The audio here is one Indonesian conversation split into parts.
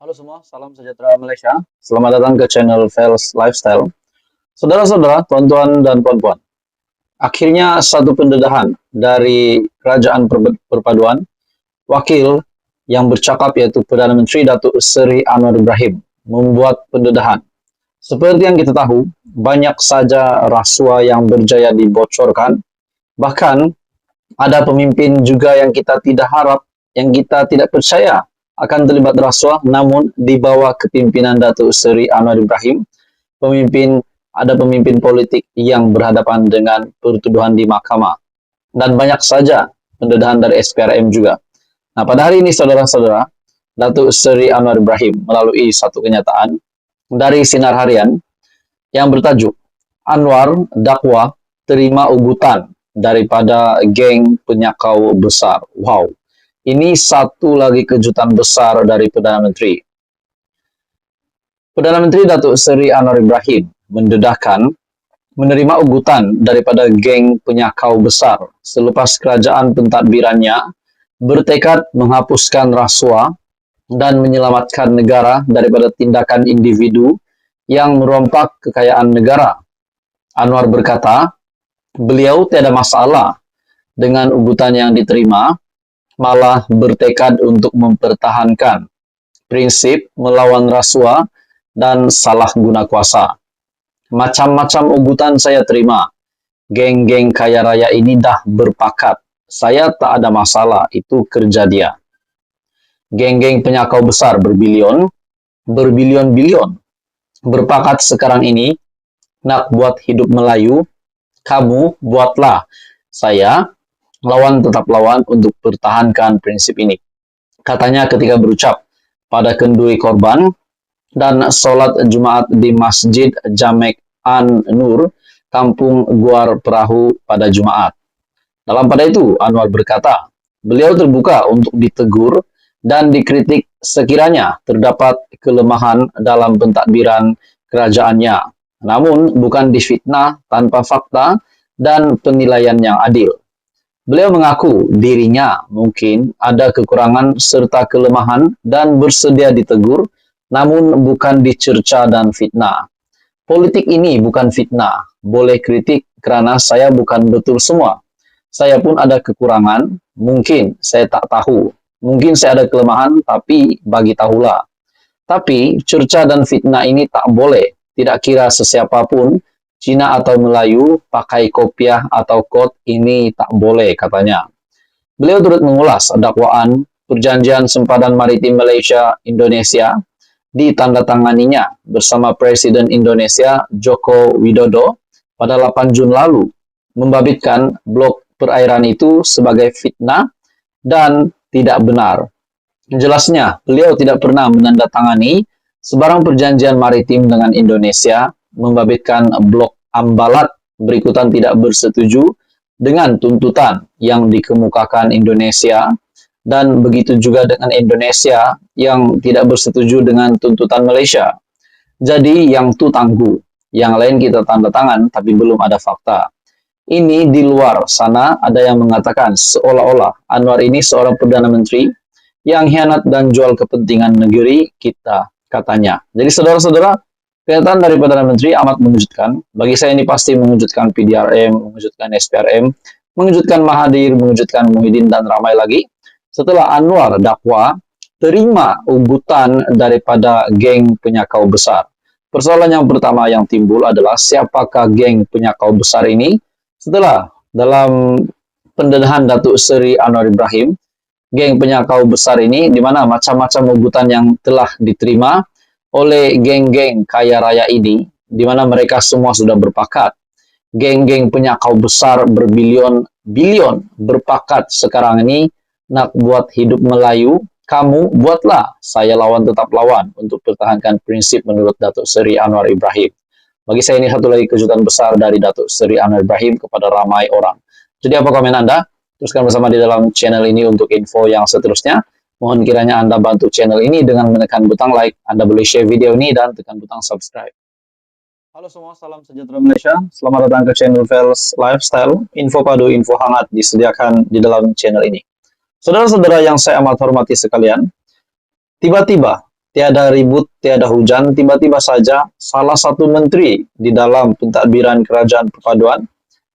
Halo semua, salam sejahtera Malaysia. Selamat datang ke channel Fels Lifestyle. Saudara-saudara, tuan-tuan dan puan-puan. Akhirnya satu pendedahan dari Kerajaan Perpaduan, wakil yang bercakap yaitu Perdana Menteri Datuk Seri Anwar Ibrahim membuat pendedahan. Seperti yang kita tahu, banyak saja rasuah yang berjaya dibocorkan. Bahkan ada pemimpin juga yang kita tidak harap, yang kita tidak percaya akan terlibat rasuah, namun di bawah kepimpinan Datuk Seri Anwar Ibrahim, ada pemimpin politik yang berhadapan dengan pertuduhan di mahkamah. Dan banyak saja pendedahan dari SPRM juga. Nah, pada hari ini saudara-saudara, Datuk Seri Anwar Ibrahim melalui satu kenyataan dari Sinar Harian yang bertajuk Anwar dakwa terima ugutan daripada geng penyakau besar. Wow. Ini satu lagi kejutan besar dari Perdana Menteri. Perdana Menteri Datuk Seri Anwar Ibrahim mendedahkan menerima ugutan daripada geng penyakau besar selepas kerajaan pentadbirannya bertekad menghapuskan rasuah dan menyelamatkan negara daripada tindakan individu yang merompak kekayaan negara. Anwar berkata, beliau tiada masalah dengan ugutan yang diterima, malah bertekad untuk mempertahankan prinsip melawan rasuah dan salah guna kuasa. Macam-macam ugutan saya terima. Geng-geng kaya raya ini dah berpakat. Saya tak ada masalah, itu kerja dia. Geng-geng penyakau besar berbilion-bilion berpakat sekarang ini nak buat hidup Melayu. Kamu buatlah. Saya lawan tetap lawan untuk pertahankan prinsip ini. Katanya ketika berucap pada kenduri korban dan sholat Jumat di Masjid Jamek An-Nur, Kampung Guar Perahu pada Jumaat. Dalam pada itu, Anwar berkata, beliau terbuka untuk ditegur dan dikritik sekiranya terdapat kelemahan dalam pentadbiran kerajaannya. Namun, bukan difitnah tanpa fakta dan penilaian yang adil. Beliau mengaku dirinya mungkin ada kekurangan serta kelemahan dan bersedia ditegur, namun bukan dicerca dan fitnah. Politik ini bukan fitnah, boleh kritik kerana saya bukan betul semua. Saya pun ada kekurangan, mungkin saya tak tahu. Mungkin saya ada kelemahan, tapi bagi tahulah. Tapi cerca dan fitnah ini tak boleh, tidak kira sesiapa pun, Cina atau Melayu, pakai kopiah atau kot, ini tak boleh, katanya. Beliau turut mengulas dakwaan Perjanjian Sempadan Maritim Malaysia-Indonesia ditandatanganinya bersama Presiden Indonesia Joko Widodo pada 8 Jun lalu, membabitkan blok perairan itu sebagai fitnah dan tidak benar. Jelasnya, beliau tidak pernah menandatangani sebarang perjanjian maritim dengan Indonesia, membabitkan blok Ambalat berikutan tidak bersetuju dengan tuntutan yang dikemukakan Indonesia, dan begitu juga dengan Indonesia yang tidak bersetuju dengan tuntutan Malaysia. Jadi yang tu tangguh, yang lain kita tanda tangan tapi belum ada fakta. Ini di luar sana ada yang mengatakan seolah-olah Anwar ini seorang Perdana Menteri yang hianat dan jual kepentingan negeri kita, katanya. Jadi saudara-saudara, pernyataan dari Perdana Menteri amat mengejutkan. Bagi saya ini pasti mengejutkan PDRM, mengejutkan SPRM, mengejutkan Mahathir, mengejutkan Muhyiddin, dan ramai lagi. Setelah Anwar dakwa terima ugutan daripada geng penyakau besar. Persoalan yang pertama yang timbul adalah siapakah geng penyakau besar ini? Setelah dalam pendedahan Datuk Seri Anwar Ibrahim, geng penyakau besar ini di mana macam-macam ugutan yang telah diterima oleh geng-geng kaya raya ini, di mana mereka semua sudah berpakat. Geng-geng penyakau besar berbilion-bilion berpakat sekarang ini nak buat hidup Melayu. Kamu buatlah, saya lawan tetap lawan untuk pertahankan prinsip menurut Datuk Seri Anwar Ibrahim. Bagi saya ini satu lagi kejutan besar dari Datuk Seri Anwar Ibrahim kepada ramai orang. Jadi apa komen Anda? Teruskan bersama di dalam channel ini untuk info yang seterusnya. Mohon kiranya Anda bantu channel ini dengan menekan butang like. Anda boleh share video ini dan tekan butang subscribe. Halo semua, salam sejahtera Malaysia. Selamat datang ke channel Fels Lifestyle. Info padu, info hangat disediakan di dalam channel ini. Saudara-saudara yang saya amat hormati sekalian, tiba-tiba tiada ribut, tiada hujan, tiba-tiba saja salah satu menteri di dalam pentadbiran Kerajaan Perpaduan,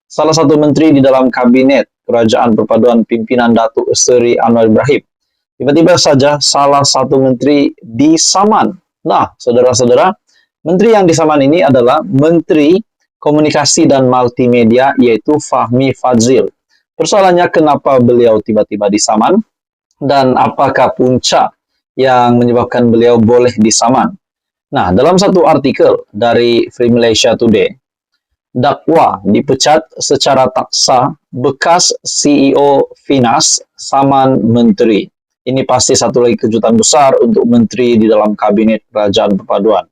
salah satu menteri di dalam kabinet Kerajaan Perpaduan pimpinan Datuk Seri Anwar Ibrahim, tiba-tiba saja salah satu menteri disaman. Nah, saudara-saudara, menteri yang disaman ini adalah Menteri Komunikasi dan Multimedia, yaitu Fahmi Fadzil. Persoalannya, kenapa beliau tiba-tiba disaman dan apakah puncak yang menyebabkan beliau boleh disaman? Nah, dalam satu artikel dari Free Malaysia Today, dakwa dipecat secara tak sah bekas CEO Finas saman menteri. Ini pasti satu lagi kejutan besar untuk menteri di dalam kabinet Kerajaan Perpaduan.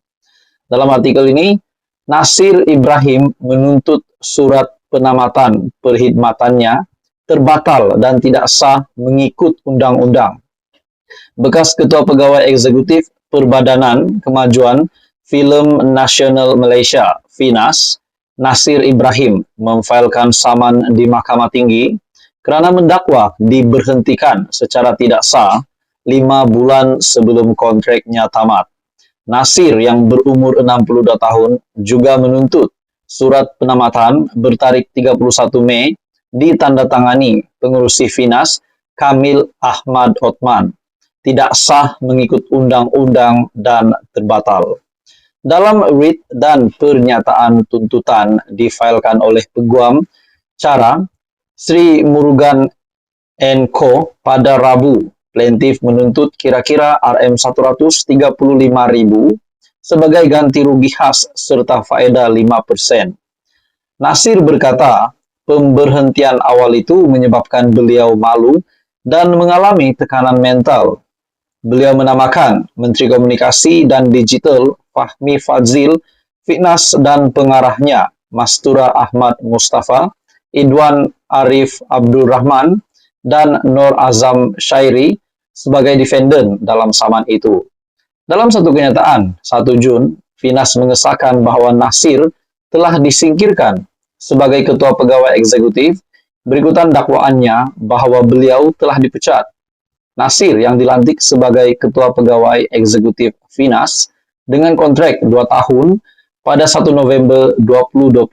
Dalam artikel ini, Nasir Ibrahim menuntut surat penamatan perkhidmatannya terbatal dan tidak sah mengikut undang-undang. Bekas Ketua Pegawai Eksekutif Perbadanan Kemajuan Filem Nasional Malaysia, Finas, Nasir Ibrahim memfailkan saman di Mahkamah Tinggi kerana mendakwa diberhentikan secara tidak sah 5 bulan sebelum kontraknya tamat. Nasir yang berumur 62 tahun juga menuntut surat penamatan bertarikh 31 Mei ditandatangani pengerusi Finas Kamil Ahmad Othman, tidak sah mengikut undang-undang dan terbatal. Dalam writ dan pernyataan tuntutan difailkan oleh Peguam Cara Sri Murugan & Co pada Rabu, plaintiff menuntut kira-kira RM135.000 sebagai ganti rugi khas serta faedah 5%. Nasir berkata, pemberhentian awal itu menyebabkan beliau malu dan mengalami tekanan mental. Beliau menamakan Menteri Komunikasi dan Digital Fahmi Fadzil, Finas dan pengarahnya Mastura Ahmad Mustafa, Idwan Arif Abdul Rahman, dan Nur Azam Syairi sebagai defendant dalam saman itu. Dalam satu kenyataan, 1 Jun, Finas mengesahkan bahawa Nasir telah disingkirkan sebagai Ketua Pegawai Eksekutif, berikutan dakwaannya bahawa beliau telah dipecat. Nasir yang dilantik sebagai Ketua Pegawai Eksekutif Finas dengan kontrak 2 tahun pada 1 November 2021,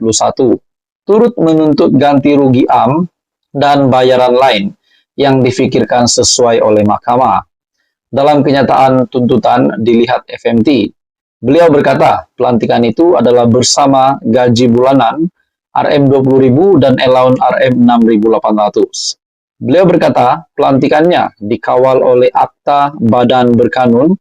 turut menuntut ganti rugi AM dan bayaran lain yang difikirkan sesuai oleh mahkamah. Dalam kenyataan tuntutan dilihat FMT, beliau berkata pelantikan itu adalah bersama gaji bulanan RM20.000 dan allowance RM6.800. Beliau berkata pelantikannya dikawal oleh Akta Badan Berkanun,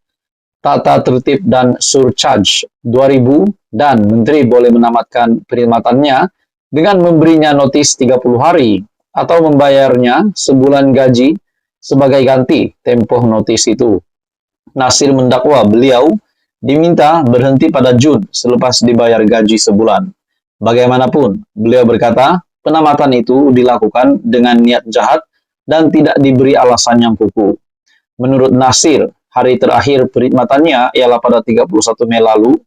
Tata Tertib dan Surcharge 2000 dan menteri boleh menamatkan perkhidmatannya dengan memberinya notis 30 hari atau membayarnya sebulan gaji sebagai ganti tempoh notis itu. Nasir mendakwa beliau diminta berhenti pada Jun selepas dibayar gaji sebulan. Bagaimanapun, beliau berkata penamatan itu dilakukan dengan niat jahat dan tidak diberi alasan yang kukuh. Menurut Nasir, hari terakhir perkhidmatannya ialah pada 31 Mei lalu,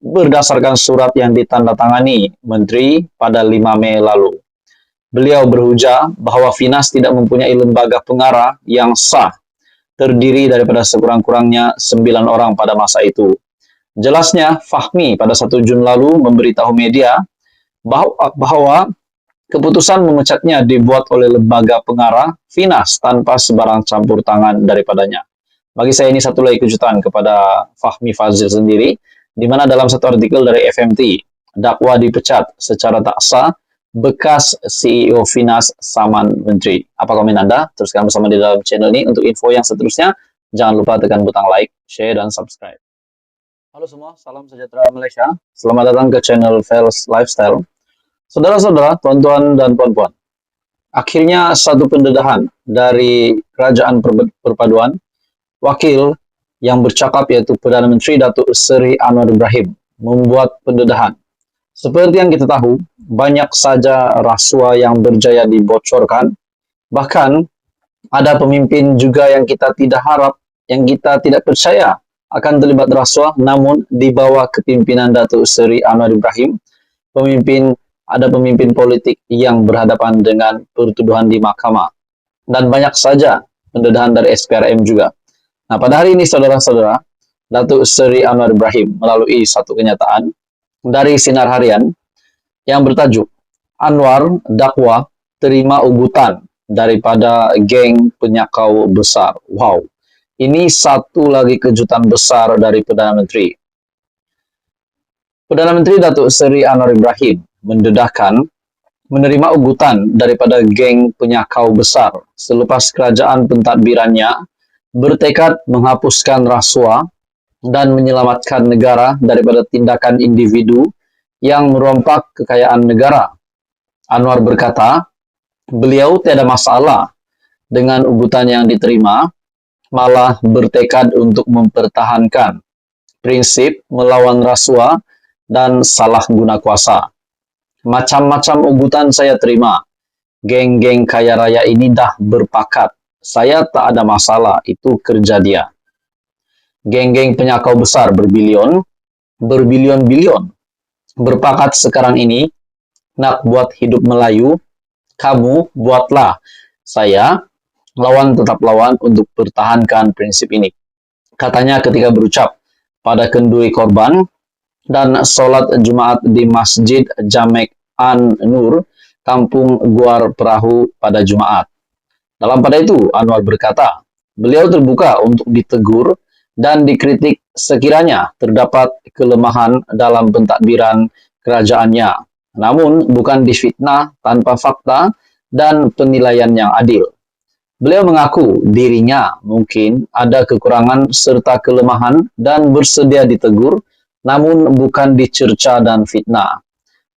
berdasarkan surat yang ditandatangani Menteri pada 5 Mei lalu. Beliau berujar bahawa Finas tidak mempunyai lembaga pengarah yang sah, terdiri daripada sekurang-kurangnya 9 orang pada masa itu. Jelasnya, Fahmi pada 1 Jun lalu memberitahu media bahawa keputusan memecatnya dibuat oleh lembaga pengarah Finas tanpa sebarang campur tangan daripadanya. Bagi saya ini satu lagi kejutan kepada Fahmi Fadzil sendiri, di mana dalam satu artikel dari FMT, dakwa dipecat secara tak sah bekas CEO Finas saman menteri. Apa komen Anda? Teruskan bersama di dalam channel ini. Untuk info yang seterusnya, jangan lupa tekan butang like, share, dan subscribe. Halo semua, salam sejahtera Malaysia. Selamat datang ke channel Fels Lifestyle. Saudara-saudara, tuan-tuan dan puan-puan, akhirnya satu pendedahan dari Kerajaan Perpaduan, wakil yang bercakap yaitu Perdana Menteri Datuk Seri Anwar Ibrahim membuat pendedahan. Seperti yang kita tahu, banyak saja rasuah yang berjaya dibocorkan, bahkan ada pemimpin juga yang kita tidak harap, yang kita tidak percaya akan terlibat rasuah, namun di bawah kepimpinan Datuk Seri Anwar Ibrahim, ada pemimpin politik yang berhadapan dengan pertuduhan di mahkamah. Dan banyak saja pendedahan dari SPRM juga. Nah, pada hari ini saudara-saudara, Datuk Seri Anwar Ibrahim melalui satu kenyataan dari Sinar Harian yang bertajuk Anwar dakwa terima ugutan daripada geng penyakau besar. Wow, ini satu lagi kejutan besar dari Perdana Menteri. Perdana Menteri Datuk Seri Anwar Ibrahim mendedahkan menerima ugutan daripada geng penyakau besar selepas kerajaan pentadbirannya bertekad menghapuskan rasuah dan menyelamatkan negara daripada tindakan individu yang merompak kekayaan negara. Anwar berkata, beliau tiada masalah dengan ugutan yang diterima, malah bertekad untuk mempertahankan prinsip melawan rasuah dan salah guna kuasa. Macam-macam ugutan saya terima. Geng-geng kaya raya ini dah berpakat. Saya tak ada masalah, itu kerja dia. Geng-geng penyakau besar berbilion-bilion berpakat sekarang ini nak buat hidup Melayu. Kamu buatlah. Saya lawan tetap lawan untuk pertahankan prinsip ini. Katanya ketika berucap pada kenduri korban dan sholat Jumat di Masjid Jamek An-Nur, Kampung Guar Perahu pada Jumat. Dalam pada itu, Anwar berkata, beliau terbuka untuk ditegur dan dikritik sekiranya terdapat kelemahan dalam pentadbiran kerajaannya, namun bukan difitnah tanpa fakta dan penilaian yang adil. Beliau mengaku dirinya mungkin ada kekurangan serta kelemahan dan bersedia ditegur, namun bukan dicerca dan fitnah.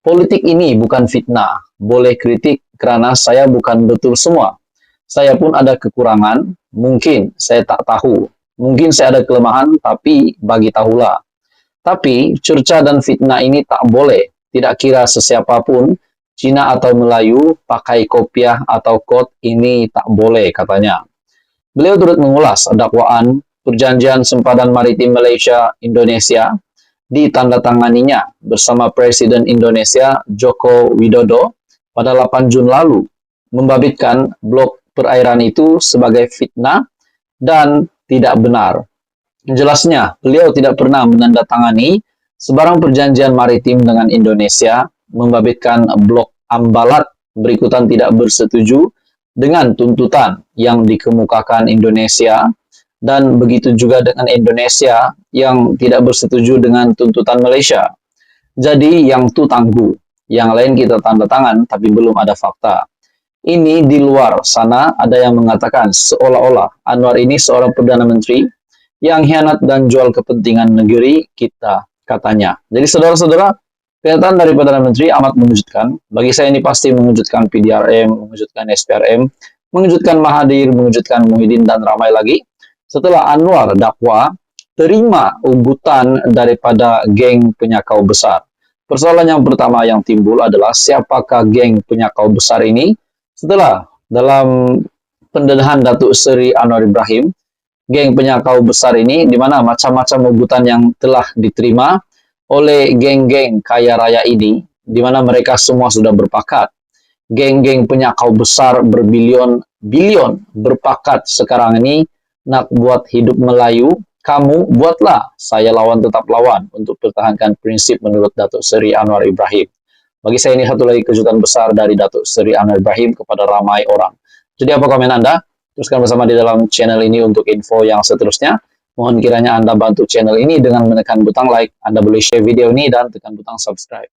Politik ini bukan fitnah, boleh kritik kerana saya bukan betul semua. Saya pun ada kekurangan, mungkin saya tak tahu. Mungkin saya ada kelemahan, tapi bagi tahulah. Tapi cerca dan fitnah ini tak boleh, tidak kira sesiapa pun, Cina atau Melayu, pakai kopiah atau kot, ini tak boleh katanya. Beliau turut mengulas dakwaan perjanjian sempadan maritim Malaysia-Indonesia ditandatanganinya bersama Presiden Indonesia Joko Widodo pada 8 Jun lalu, membabitkan blok perairan itu sebagai fitnah dan tidak benar. Jelasnya, beliau tidak pernah menandatangani sebarang perjanjian maritim dengan Indonesia, membabitkan blok Ambalat berikutan tidak bersetuju dengan tuntutan yang dikemukakan Indonesia, dan begitu juga dengan Indonesia yang tidak bersetuju dengan tuntutan Malaysia. Jadi yang tu tangguh, yang lain kita tanda tangan tapi belum ada fakta. Ini di luar sana ada yang mengatakan seolah-olah Anwar ini seorang Perdana Menteri yang hianat dan jual kepentingan negeri kita, katanya. Jadi saudara-saudara, pernyataan dari Perdana Menteri amat mengejutkan. Bagi saya ini pasti mengejutkan PDRM, mengejutkan SPRM, mengejutkan Mahathir, mengejutkan Muhyiddin, dan ramai lagi. Setelah Anwar dakwa terima ugutan daripada geng penyakau besar. Persoalan yang pertama yang timbul adalah siapakah geng penyakau besar ini? Setelah dalam pendedahan Datuk Seri Anwar Ibrahim, geng penyakau besar ini di mana macam-macam ugutan yang telah diterima oleh geng-geng kaya raya ini, di mana mereka semua sudah berpakat. Geng-geng penyakau besar berbilion-bilion berpakat sekarang ini nak buat hidup Melayu. Kamu buatlah, saya lawan tetap lawan untuk pertahankan prinsip menurut Datuk Seri Anwar Ibrahim. Bagi saya ini satu lagi kejutan besar dari Datuk Seri Anwar Ibrahim kepada ramai orang. Jadi apa komen Anda? Teruskan bersama di dalam channel ini untuk info yang seterusnya. Mohon kiranya Anda bantu channel ini dengan menekan butang like, Anda boleh share video ini dan tekan butang subscribe.